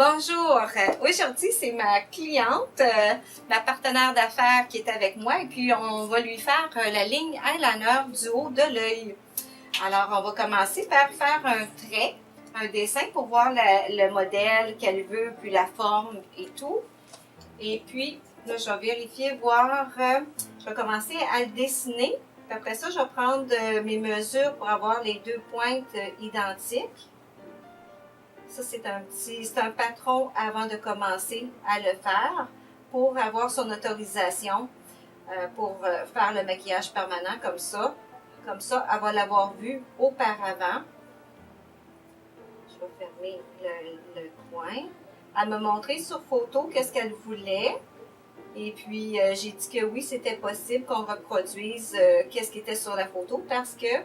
Bonjour, aujourd'hui c'est ma cliente, ma partenaire d'affaires qui est avec moi et puis on va lui faire la ligne eyeliner du haut de l'œil. Alors on va commencer par faire un trait, un dessin pour voir le modèle qu'elle veut, puis la forme et tout. Et puis là je vais vérifier, voir, je vais commencer à le dessiner. Puis après ça je vais prendre mes mesures pour avoir les deux pointes identiques. Ça, c'est un patron avant de commencer à le faire pour avoir son autorisation pour faire le maquillage permanent comme ça. Comme ça, elle va l'avoir vu auparavant. Je vais fermer le coin. Elle m'a montré sur photo qu'est-ce qu'elle voulait. Et puis, j'ai dit que oui, c'était possible qu'on reproduise qu'est-ce qui était sur la photo parce qu'elle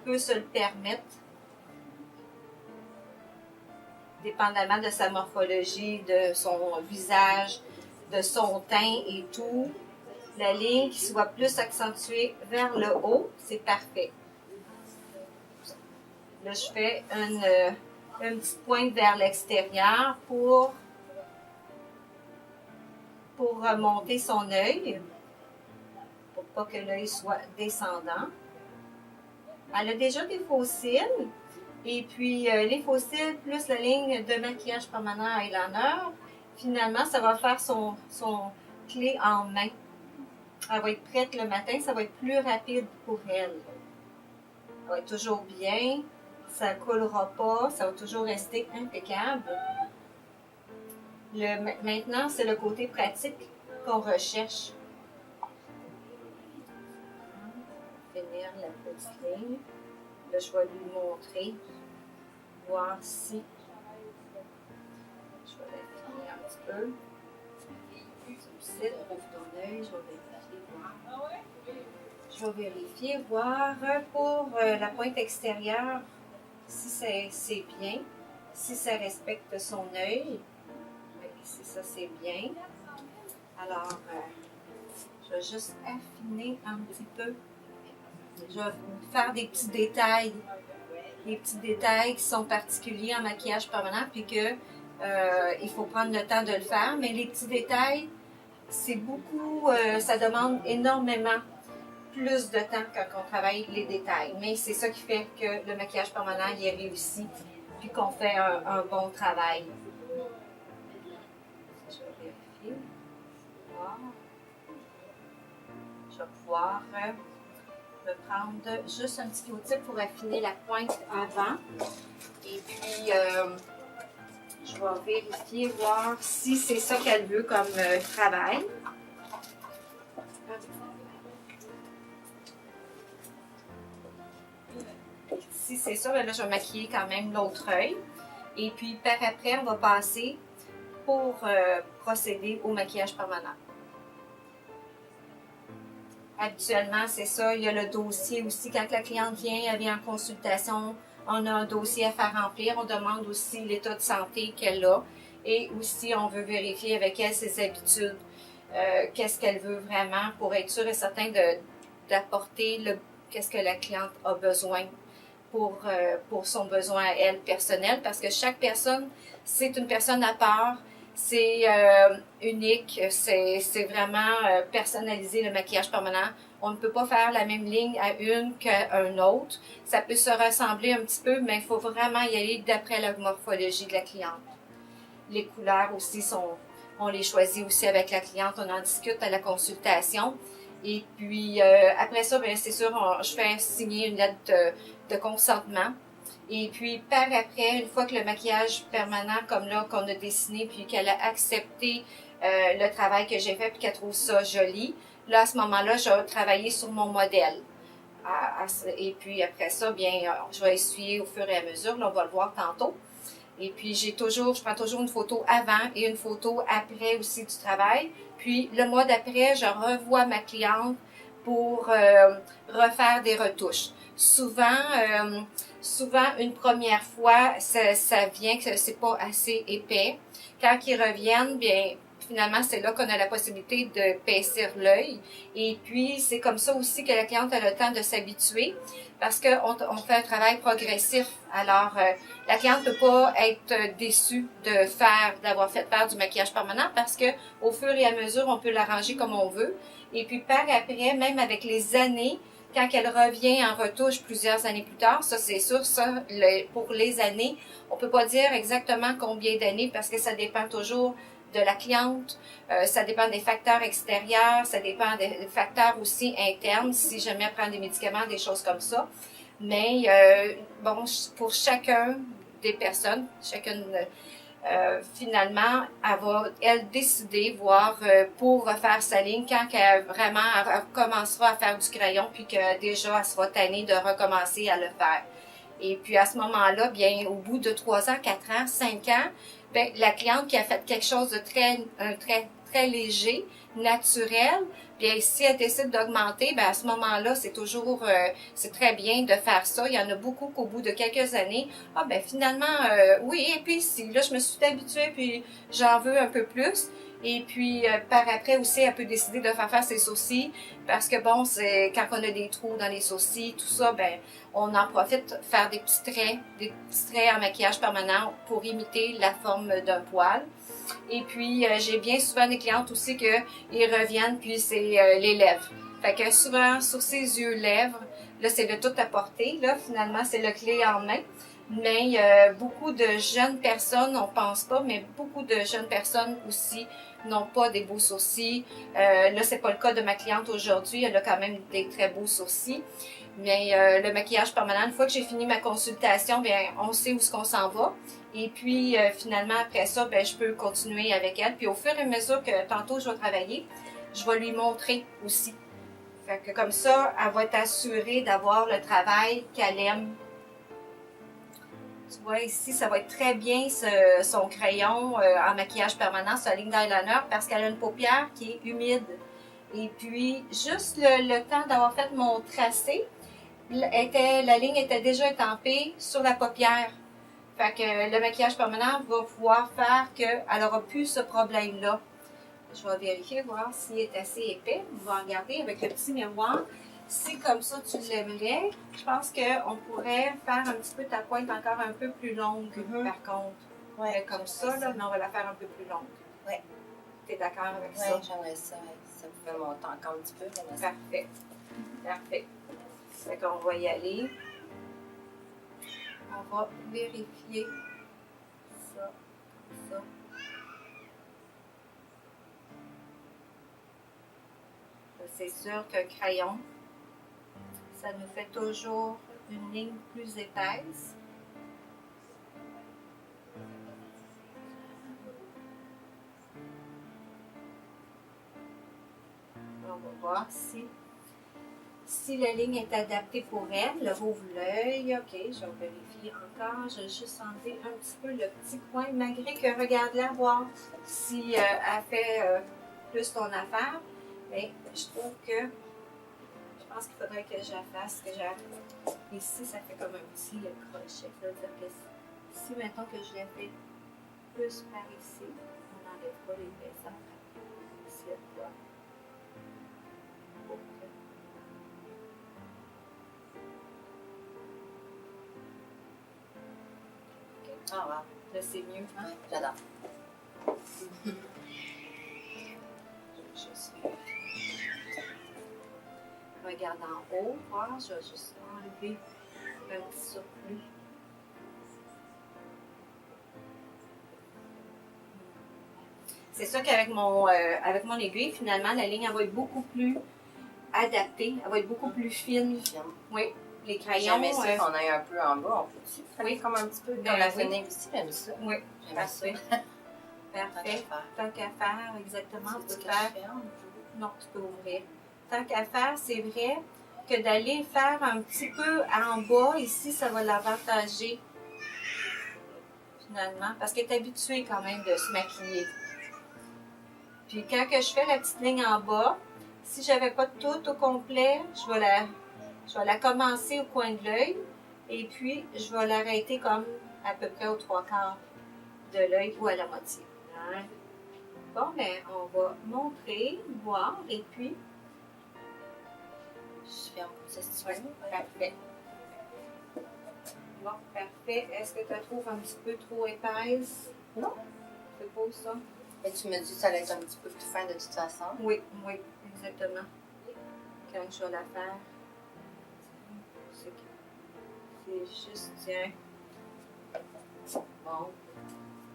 peut se le permettre. Dépendamment de sa morphologie, de son visage, de son teint et tout, la ligne qui soit plus accentuée vers le haut, c'est parfait. Là, je fais une petite pointe vers l'extérieur pour remonter son œil, pour pas que l'œil soit descendant. Elle a déjà des faux cils. Et puis, les faux cils plus la ligne de maquillage permanent eyeliner, finalement, ça va faire son clé en main. Elle va être prête le matin, ça va être plus rapide pour elle. Elle va être toujours bien, ça ne coulera pas, ça va toujours rester impeccable. Maintenant, c'est le côté pratique qu'on recherche. Finir la petite ligne. Là, je vais lui montrer, voir si je vais l'affiner un petit peu. Ouvre ton œil, je vais vérifier, voir pour la pointe extérieure si c'est bien, si ça respecte son œil. Ici, ça c'est bien. Alors, je vais juste affiner un petit peu. Je vais faire des petits détails qui sont particuliers en maquillage permanent, puis que il faut prendre le temps de le faire. Mais les petits détails, c'est beaucoup, ça demande énormément plus de temps quand on travaille les détails. Mais c'est ça qui fait que le maquillage permanent il est réussi, puis qu'on fait un bon travail. Je vais vérifier. Je vais pouvoir me prendre juste un petit Q-tip pour affiner la pointe avant. Et puis, je vais vérifier, voir si c'est ça qu'elle veut comme travail. Si c'est ça, là, je vais maquiller quand même l'autre œil. Et puis, par après, on va passer pour procéder au maquillage permanent. Habituellement, c'est ça. Il y a le dossier aussi. Quand la cliente vient, elle vient en consultation, on a un dossier à faire remplir. On demande aussi l'état de santé qu'elle a. Et aussi, on veut vérifier avec elle ses habitudes. Qu'est-ce qu'elle veut vraiment pour être sûr et certain d'apporter qu'est-ce que la cliente a besoin pour son besoin à elle personnel. Parce que chaque personne, c'est une personne à part. C'est unique, c'est vraiment personnalisé le maquillage permanent. On ne peut pas faire la même ligne à une qu'à un autre. Ça peut se ressembler un petit peu, mais il faut vraiment y aller d'après la morphologie de la cliente. Les couleurs aussi, on les choisit aussi avec la cliente, on en discute à la consultation. Et puis après ça, bien, c'est sûr, je fais signer une lettre de consentement. Et puis, par après, une fois que le maquillage permanent, comme là, qu'on a dessiné, puis qu'elle a accepté le travail que j'ai fait, puis qu'elle trouve ça joli, là, à ce moment-là, je vais travailler sur mon modèle. Et puis, après ça, bien, je vais essuyer au fur et à mesure. Là, on va le voir tantôt. Et puis, je prends toujours une photo avant et une photo après aussi du travail. Puis, le mois d'après, je revois ma cliente pour refaire des retouches. Souvent, une première fois, ça vient que c'est pas assez épais. Quand ils reviennent, bien, finalement, c'est là qu'on a la possibilité de paissir l'œil. Et puis, c'est comme ça aussi que la cliente a le temps de s'habituer parce qu'on fait un travail progressif. Alors, la cliente ne peut pas être déçue d'avoir fait faire du maquillage permanent parce que au fur et à mesure, on peut l'arranger comme on veut. Et puis, par après, même avec les années, quand elle revient en retouche plusieurs années plus tard, ça c'est sûr, ça, pour les années, on peut pas dire exactement combien d'années parce que ça dépend toujours de la cliente, ça dépend des facteurs extérieurs, ça dépend des facteurs aussi internes, si jamais elle prend des médicaments, des choses comme ça. Mais bon, pour chacun des personnes, chacune finalement, elle va décider, voir pour refaire sa ligne quand elle commencera à faire du crayon, puis que déjà elle sera tannée de recommencer à le faire. Et puis à ce moment-là, bien, au bout de 3 ans, 4 ans, 5 ans, bien, la cliente qui a fait quelque chose de très léger, naturel, bien, si elle décide d'augmenter, bien, à ce moment-là, c'est toujours, c'est très bien de faire ça. Il y en a beaucoup qu'au bout de quelques années, ah, ben, finalement, oui, et puis si, là, je me suis habituée, puis j'en veux un peu plus. Et puis, par après aussi, elle peut décider de faire ses sourcils, parce que bon, c'est quand on a des trous dans les sourcils, tout ça, ben, on en profite faire des petits traits en maquillage permanent pour imiter la forme d'un poil. Et puis, j'ai bien souvent des clientes aussi qu'ils reviennent, puis c'est les lèvres. Fait que souvent, sur ses yeux, lèvres, là, c'est de tout apporter. Là, finalement, c'est le clé en main. Mais beaucoup de jeunes personnes, on pense pas, mais beaucoup de jeunes personnes aussi n'ont pas des beaux sourcils. Là, c'est pas le cas de ma cliente aujourd'hui. Elle a quand même des très beaux sourcils. Mais le maquillage permanent, une fois que j'ai fini ma consultation, bien, on sait où est-ce qu'on s'en va. Et puis, finalement, après ça, ben, je peux continuer avec elle. Puis, au fur et à mesure que tantôt je vais travailler, je vais lui montrer aussi. Fait que comme ça, elle va être assurée d'avoir le travail qu'elle aime. Tu vois, ici, ça va être très bien son crayon en maquillage permanent, sa ligne d'eyeliner, parce qu'elle a une paupière qui est humide. Et puis, juste le temps d'avoir fait mon tracé, la ligne était déjà étampée sur la paupière. Fait que le maquillage permanent va pouvoir faire qu'elle n'aura plus ce problème-là. Je vais vérifier, voir s'il est assez épais. On va regarder avec le petit miroir. Si comme ça tu l'aimerais, je pense qu'on pourrait faire un petit peu ta pointe encore un peu plus longue, par contre. Ouais, comme ça, là, mais on va la faire un peu plus longue. Oui. Tu es d'accord avec ça? Oui, j'aimerais ça. Ça me fait monter encore un petit peu. Parfait. Parfait. Fait qu'on va y aller. On va vérifier ça, ça. C'est sûr qu'un crayon, ça nous fait toujours une ligne plus épaisse. On va voir si la ligne est adaptée pour elle. Le rouvre l'œil. OK, je vais vérifier encore. Je vais juste enlever un petit peu le petit coin, malgré que regarde-la, voir si elle fait plus ton affaire. Mais je trouve que je pense qu'il faudrait que j'efface, ici, ça fait comme un petit crochet. Ça veut dire que si mettons que je l'ai fait plus par ici, on n'enlève pas l'épaisseur. Ici, là. Ah, wow. Là, c'est mieux. Ah, j'adore. Regarde en haut, voir, je vais juste enlever un petit surplus. C'est sûr qu'avec avec mon aiguille, finalement, la ligne elle va être beaucoup plus adaptée, elle va être beaucoup plus fine. Oui, les crayons. J'aimais ça qu'on aille un peu en bas, on peut-y. Oui, comme un petit peu Ben dans la oui. fenêtre ici, j'aime ça. Oui, J'aime ça. parfait. Tant qu'à faire, exactement, on peut C'est faire. Non, tu peux ouvrir. Tant qu'à faire, c'est vrai que d'aller faire un petit peu en bas, ici, ça va l'avantager. Finalement, parce qu'elle est habituée quand même de se maquiller. Puis quand que je fais la petite ligne en bas, si j'avais pas tout au complet, je vais la commencer au coin de l'œil et puis je vais l'arrêter comme à peu près aux 3/4 de l'œil ou à la moitié. Hein? Bon, ben, on va montrer, voir, et puis... Je ferme ça si tu Oui, veux. parfait. Bon, parfait. Est-ce que tu la trouves un petit peu trop épaisse? Non. C'est beau, ça? Mais tu me dis que ça allait être un petit peu plus fin de toute façon. Oui, oui, exactement. Quand je vais la faire, c'est juste, tiens. Bon.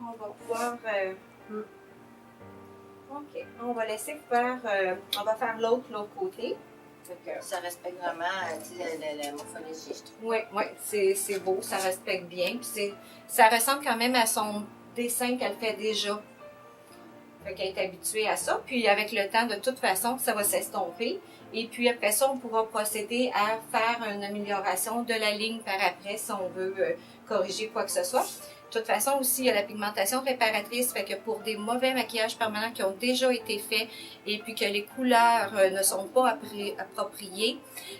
On va pouvoir... OK. On va laisser faire... on va faire l'autre côté. Ça respecte vraiment la morphologie, je trouve. Oui, oui, c'est beau, ça respecte bien. Puis ça ressemble quand même à son dessin qu'elle fait déjà. Fait qu'elle est habituée à ça. Puis avec le temps, de toute façon, ça va s'estomper. Et puis après ça, on pourra procéder à faire une amélioration de la ligne par après si on veut corriger quoi que ce soit. De toute façon, aussi, il y a la pigmentation réparatrice, fait que pour des mauvais maquillages permanents qui ont déjà été faits et puis que les couleurs ne sont pas appropriées,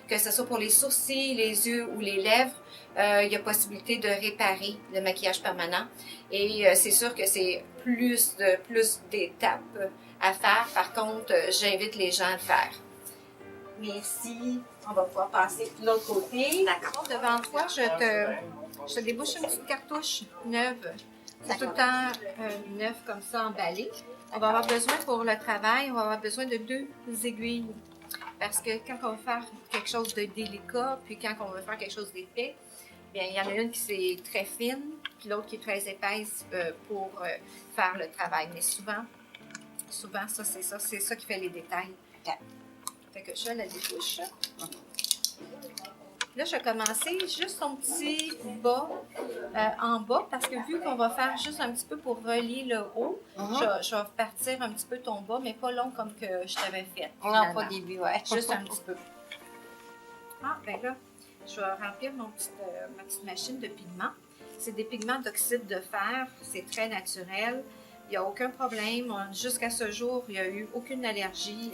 que ce soit pour les sourcils, les yeux ou les lèvres, il y a possibilité de réparer le maquillage permanent. Et c'est sûr que c'est plus d'étapes à faire. Par contre, j'invite les gens à le faire. Merci. On va pouvoir passer de l'autre côté. D'accord. Devant toi, je te débouche une petite cartouche neuve. C'est tout le temps neuf comme ça, emballé. On va avoir besoin pour le travail, on va avoir besoin de 2 aiguilles. Parce que quand on veut faire quelque chose de délicat, puis quand on veut faire quelque chose d'épais, bien, il y en a une qui est très fine, puis l'autre qui est très épaisse pour faire le travail. Mais souvent, c'est ça qui fait les détails. Fait que je la débouche. Là, je vais commencer juste son petit bas en bas parce que vu qu'on va faire juste un petit peu pour relier le haut, je vais partir un petit peu ton bas, mais pas long comme que je t'avais fait. Non, pas au début, ouais. Juste un petit peu. Ah, ben là, je vais remplir ma petite machine de pigments. C'est des pigments d'oxyde de fer, c'est très naturel. Il n'y a aucun problème. Jusqu'à ce jour, il n'y a eu aucune allergie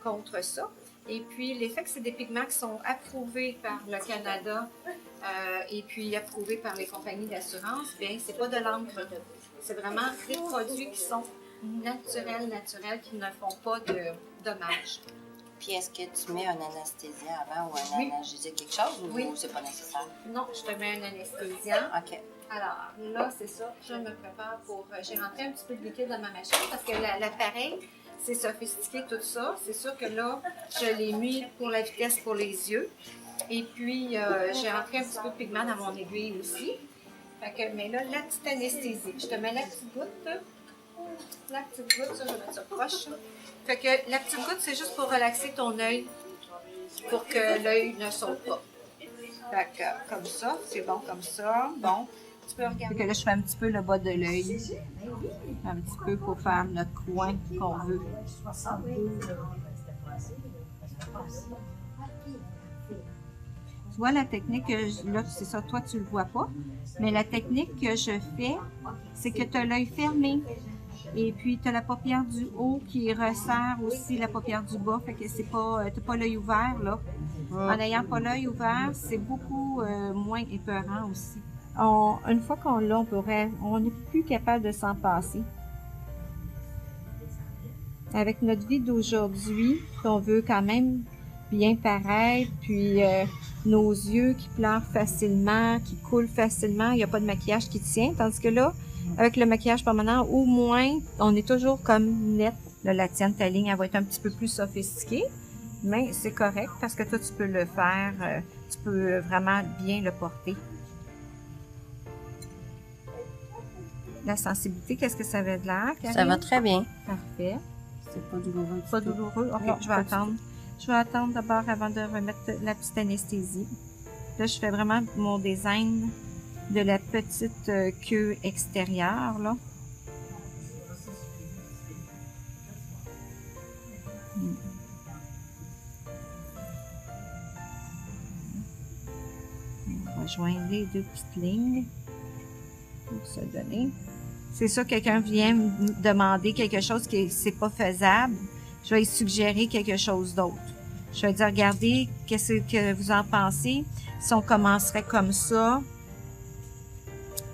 contre ça. Et puis, l'effet que c'est des pigments qui sont approuvés par le Canada et puis approuvés par les compagnies d'assurance, bien, c'est pas de l'encre. C'est vraiment des produits qui sont naturels, qui ne font pas de dommages. Puis, est-ce que tu mets un anesthésiant avant ou un analgésique, quelque chose, ou c'est pas nécessaire? Non, je te mets un anesthésiant. OK. Alors, là, c'est ça. Je me prépare pour... J'ai rentré un petit peu de liquide dans ma machine parce que l'appareil... C'est sophistiqué tout ça. C'est sûr que là, je l'ai mis pour la vitesse pour les yeux. Et puis, j'ai rentré un petit peu de pigment dans mon aiguille aussi. Fait que, mais là, la petite anesthésie. Je te mets la petite goutte. La petite goutte, ça, je vais mettre ça proche. Fait que la petite goutte, c'est juste pour relaxer ton œil. Pour que l'œil ne saute pas. Fait que, comme ça, c'est bon comme ça. Bon. Tu peux regarder. Fait que là, je fais un petit peu le bas de l'œil. Un petit peu pour faire notre coin qu'on veut. Tu vois la technique, là c'est ça, toi tu le vois pas, mais la technique que je fais, c'est que tu as l'œil fermé et puis tu as la paupière du haut qui resserre aussi la paupière du bas, fait que c'est pas, t'as pas l'œil ouvert là. En n'ayant pas l'œil ouvert, c'est beaucoup moins épeurant aussi. Une fois qu'on l'a, on n'est plus capable de s'en passer. Avec notre vie d'aujourd'hui, on veut quand même bien paraître, puis nos yeux qui pleurent facilement, qui coulent facilement, il n'y a pas de maquillage qui tient. Tandis que là, avec le maquillage permanent, au moins, on est toujours comme net. Là, la tienne, ta ligne, elle va être un petit peu plus sophistiquée, mais c'est correct parce que toi, tu peux le faire, tu peux vraiment bien le porter. La sensibilité, qu'est-ce que ça avait de l'air, Karine? Ça va très bien. Parfait. C'est pas douloureux. Pas douloureux? Ok, non, je vais attendre. Je vais attendre d'abord avant de remettre la petite anesthésie. Là, je fais vraiment mon design de la petite queue extérieure, là. On va joindre les 2 petites lignes pour se donner. C'est sûr, quelqu'un vient me demander quelque chose qui c'est pas faisable, je vais lui suggérer quelque chose d'autre. Je vais dire, regardez, qu'est-ce que vous en pensez si on commencerait comme ça.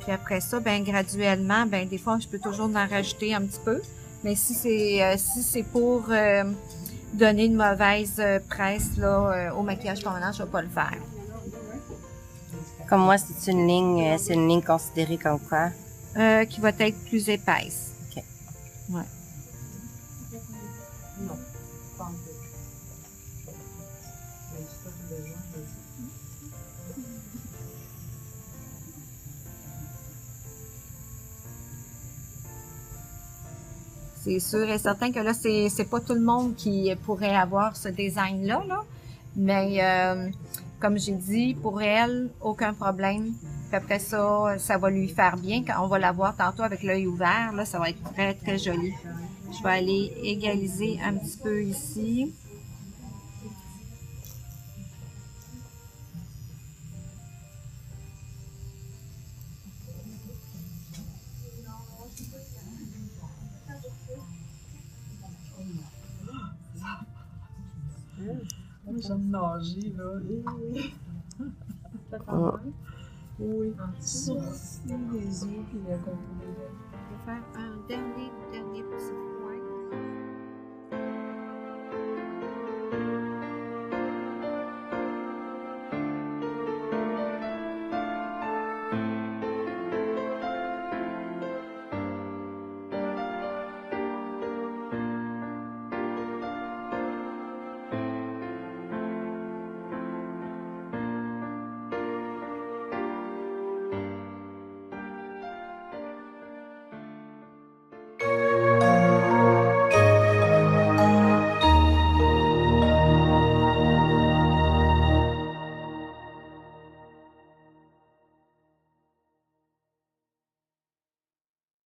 Puis après ça, ben graduellement, ben des fois, je peux toujours en rajouter un petit peu. Mais si c'est pour donner une mauvaise presse là, au maquillage permanent, je ne vais pas le faire. Comme moi, c'est une ligne considérée comme quoi? Qui va être plus épaisse. OK. Ouais. Non, pas un peu. C'est sûr et certain que là, c'est pas tout le monde qui pourrait avoir ce design-là, là. Mais comme j'ai dit, pour elle, aucun problème. Puis après ça, ça va lui faire bien. Quand on va la voir tantôt avec l'œil ouvert, là, ça va être très, très joli. Je vais aller égaliser un petit peu ici. J'aime nager, là. Oui. Sourcils, les yeux, puis le contour des lèvres. Je vais faire un dernier petit point.